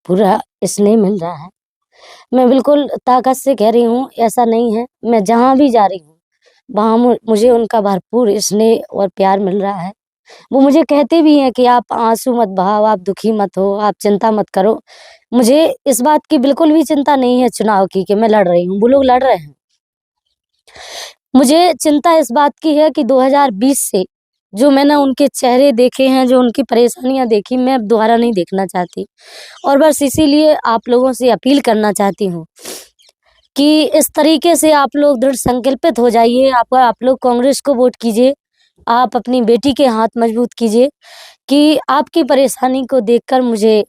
पूरा स्नेह मिल रहा है। मैं बिल्कुल ताकत से कह रही हूँ, ऐसा नहीं है, मैं जहाँ भी जा रही हूँ, वहाँ मुझे उनका भरपूर स्नेह और प्यार मिल रहा है। वो मुझे कहते भी हैं कि आप आँसू मत बहाओ, आप दुखी मत हो, आप चिंता मत करो। मुझे इस बात की बिल्कुल भी चिंता नहीं है चुनाव की कि मैं लड़ रही हूँ, वो लोग लड़ रहे हैं। मुझे चिंता इस बात की है कि 2020 से जो मैंने उनके चेहरे देखे हैं, जो उनकी परेशानियाँ देखी, मैं अब दोबारा नहीं देखना चाहती। और बस इसीलिए आप लोगों से अपील करना चाहती हूँ कि इस तरीके से आप लोग दृढ़ संकल्पित हो जाइए। आप लोग कांग्रेस को वोट कीजिए। आप अपनी बेटी के हाथ मजबूत कीजिए कि आपकी परेशानी को देखकर मुझे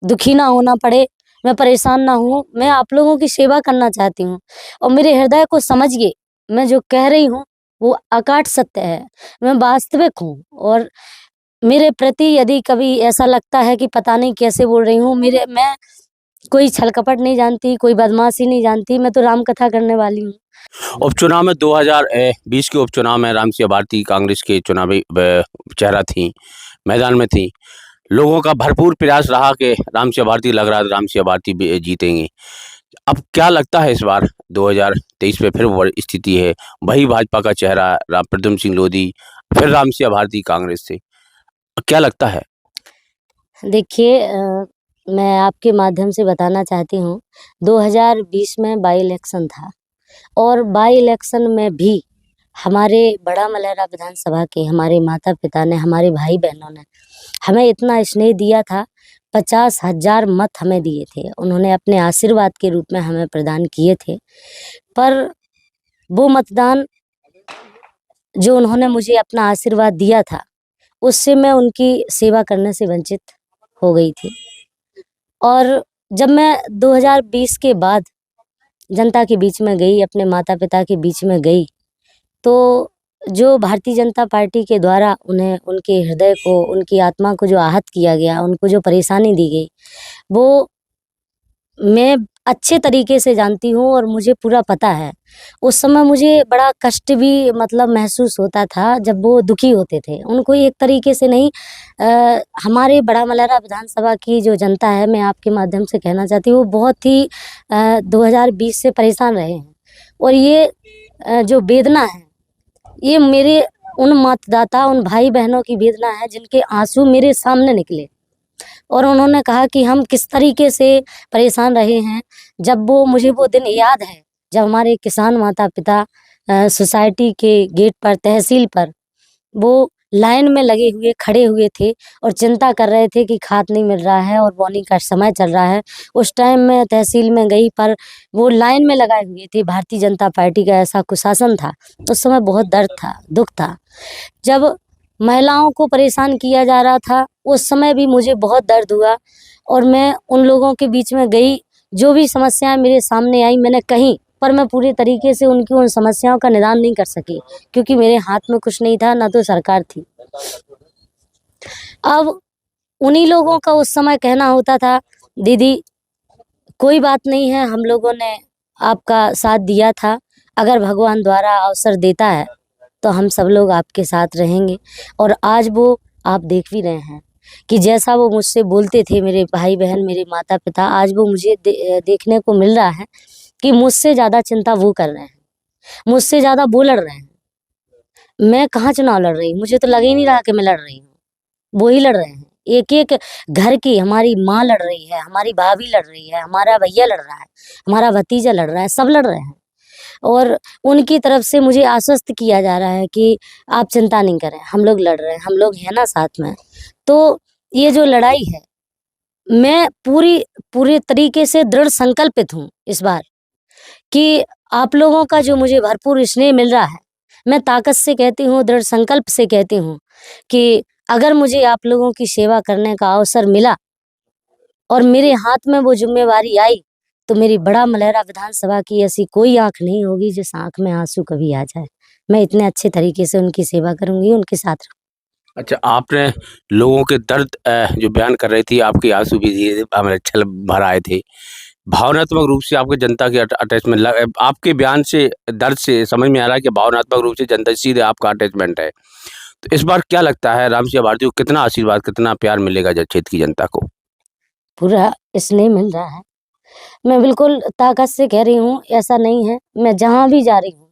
दुखी ना होना पड़े, मैं परेशान ना हूँ। मैं आप लोगों की सेवा करना चाहती हूँ और मेरे हृदय को समझिए। मैं जो कह रही हूँ वो अकाट सत्य है, मैं वास्तविक हूँ। और मेरे प्रति यदि कभी ऐसा लगता है कि पता नहीं कैसे बोल रही हूँ, मैं कोई छल कपट नहीं जानती, कोई बदमाशी नहीं जानती, मैं तो राम कथा करने वाली हूँ। उपचुनाव में 2020 के उपचुनाव में राम सिंह भारती कांग्रेस के चुनावी चेहरा थी, मैदान में थी। लोगों का भरपूर प्रयास रहा कि राम सिंह भारती, लग रहा था राम सिंह भारती जीतेंगे। अब क्या लगता है इस बार 2023 में फिर वो स्थिति है, वही भाजपा का चेहरा प्रद्युम्न सिंह लोधी, फिर राम सिंह भारती कांग्रेस से, क्या लगता है? देखिए मैं आपके माध्यम से बताना चाहती हूँ, 2020 में बाई इलेक्शन था और बाई इलेक्शन में भी हमारे बड़ा मलहरा विधानसभा के हमारे माता-पिता ने, हमारे भाई-बहनों ने हमें इतना स्नेह दिया था, 50,000 मत हमें दिए थे। उन्होंने अपने आशीर्वाद के रूप में हमें प्रदान किए थे। पर वो मतदान जो उन्होंने मुझे अपना आशीर्वाद दिया था, उससे मैं उनकी सेवा करने से वंचित हो गई थी। और जब मैं 2020 के बाद जनता के बीच में गई, अपने माता-पिता के बीच में गई, तो जो भारतीय जनता पार्टी के द्वारा उन्हें, उनके हृदय को, उनकी आत्मा को जो आहत किया गया, उनको जो परेशानी दी गई, वो मैं अच्छे तरीके से जानती हूँ और मुझे पूरा पता है। उस समय मुझे बड़ा कष्ट भी मतलब महसूस होता था जब वो दुखी होते थे। उनको एक तरीके से नहीं, हमारे बड़ा मलहरा विधानसभा की जो जनता है, मैं आपके माध्यम से कहना चाहती हूँ, वो बहुत ही 2020 से परेशान रहे हैं। और ये जो वेदना है, ये मेरे उन मतदाता, उन भाई-बहनों की वेदना है जिनके आँसू मेरे सामने निकले। और उन्होंने कहा कि हम किस तरीके से परेशान रहे हैं। जब वो मुझे वो दिन याद है, जब हमारे किसान माता-पिता सोसाइटी के गेट पर, तहसील पर, वो लाइन में लगे हुए खड़े हुए थे और चिंता कर रहे थे कि खाद नहीं मिल रहा है और बोनी का समय चल रहा है। उस टाइम मैं तहसील में गई, पर वो लाइन में लगाए हुए थे। भारतीय जनता पार्टी का ऐसा कुशासन था। उस समय बहुत दर्द था, दुःख था। जब महिलाओं को परेशान किया जा रहा था, उस समय भी मुझे बहुत दर्द हुआ और मैं उन लोगों के बीच में गई। जो भी समस्याएँ मेरे सामने आई, मैंने कहीं, पर मैं पूरे तरीके से उनकी उन समस्याओं का निदान नहीं कर सकी, क्योंकि मेरे हाथ में कुछ नहीं था, ना तो सरकार थी। अब उन्हीं लोगों का उस समय कहना होता था, दीदी कोई बात नहीं है, हम लोगों ने आपका साथ दिया था, अगर भगवान द्वारा अवसर देता है तो हम सब लोग आपके साथ रहेंगे। और आज वो आप देख भी रहे हैं कि जैसा वो मुझसे बोलते थे, मेरे भाई-बहन, मेरे माता-पिता, आज वो मुझे देखने को मिल रहा है कि मुझसे ज़्यादा चिंता वो कर रहे हैं, मुझसे ज़्यादा वो लड़ रहे हैं। मैं कहाँ चुनाव लड़ रही हूँ, मुझे तो लग ही नहीं रहा कि मैं लड़ रही हूँ, वो ही लड़ रहे हैं। एक-एक घर की हमारी माँ लड़ रही है, हमारी भाभी लड़ रही है, हमारा भैया लड़ रहा है, हमारा भतीजा लड़ रहा है, सब लड़ रहे हैं। और उनकी तरफ से मुझे आश्वस्त किया जा रहा है कि आप चिंता नहीं करें, हम लोग लड़ रहे हैं, हम लोग हैं ना साथ में। तो ये जो लड़ाई है, मैं पूरे तरीके से दृढ़ संकल्पित हूँ इस बार कि आप लोगों का जो मुझे भरपूर स्नेह मिल रहा है, मैं ताकत से कहती हूँ, दृढ़ संकल्प से कहती हूँ कि अगर मुझे आप लोगों की सेवा करने का अवसर मिला और मेरे हाथ में वो ज़िम्मेवारी आई, तो मेरी बड़ा मलहरा विधानसभा की ऐसी कोई आँख नहीं होगी जिस आँख में आँसू कभी आ जाए। मैं इतने अच्छे तरीके से उनकी सेवा करूँगी, उनके साथ रहूँगी। अच्छा, आपने लोगों के दर्द जो बयान कर रही थी, आपके आँसू भी धीरे छल भर आए थे। भावनात्मक रूप से आपके जनता की अटैचमेंट आपके बयान से, दर्द से समझ में आ रहा है कि भावनात्मक रूप से जनता से सीधे आपका अटैचमेंट है। तो इस बार क्या लगता है राम सिंह भारती को कितना आशीर्वाद, कितना प्यार मिलेगा क्षेत्र की जनता को? पूरा स्नेह मिल रहा है। मैं बिल्कुल ताकत से कह रही हूँ, ऐसा नहीं है। मैं जहाँ भी जा रही हूँ,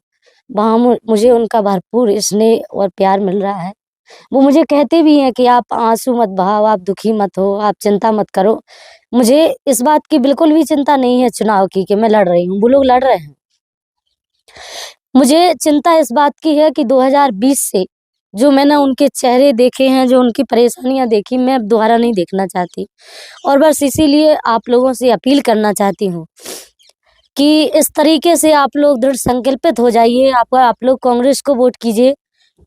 वहाँ मुझे उनका भरपूर स्नेह और प्यार मिल रहा है। वो मुझे कहते भी हैं कि आप आँसू मत बहाओ, आप दुखी मत हो, आप चिंता मत करो। मुझे इस बात की बिल्कुल भी चिंता नहीं है चुनाव की कि मैं लड़ रही हूँ, वो लोग लड़ रहे हैं। मुझे चिंता इस बात की है कि 2020 से जो मैंने उनके चेहरे देखे हैं, जो उनकी परेशानियाँ देखी, मैं अब दोबारा नहीं देखना चाहती। और बस इसीलिए आप लोगों से अपील करना चाहती हूँ कि इस तरीके से आप लोग दृढ़ संकल्पित हो जाइए। आप लोग कांग्रेस को वोट कीजिए।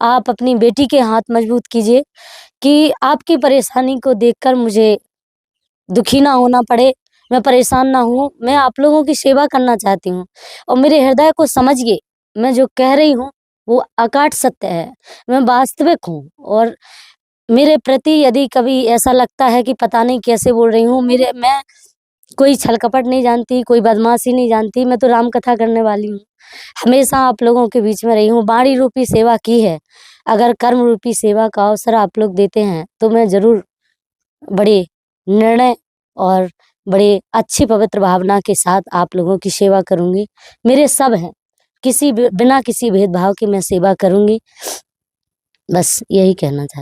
आप अपनी बेटी के हाथ मजबूत कीजिए कि आपकी परेशानी को देखकर मुझे दुखी ना होना पड़े, मैं परेशान ना हूँ। मैं आप लोगों की सेवा करना चाहती हूँ और मेरे हृदय को समझिए। मैं जो कह रही हूँ वो अकाट सत्य है, मैं वास्तविक हूँ। और मेरे प्रति यदि कभी ऐसा लगता है कि पता नहीं कैसे बोल रही हूँ, मैं कोई छल कपट नहीं जानती, कोई बदमाशी नहीं जानती, मैं तो राम कथा करने वाली हूँ। हमेशा आप लोगों के बीच में रही हूँ, वाणी रूपी सेवा की है। अगर कर्म रूपी सेवा का अवसर आप लोग देते हैं तो मैं ज़रूर बड़े निर्णय और बड़े अच्छी पवित्र भावना के साथ आप लोगों की सेवा करूँगी। मेरे सब हैं, बिना किसी भेदभाव के मैं सेवा करूँगी। बस यही कहना चाहती हूँ।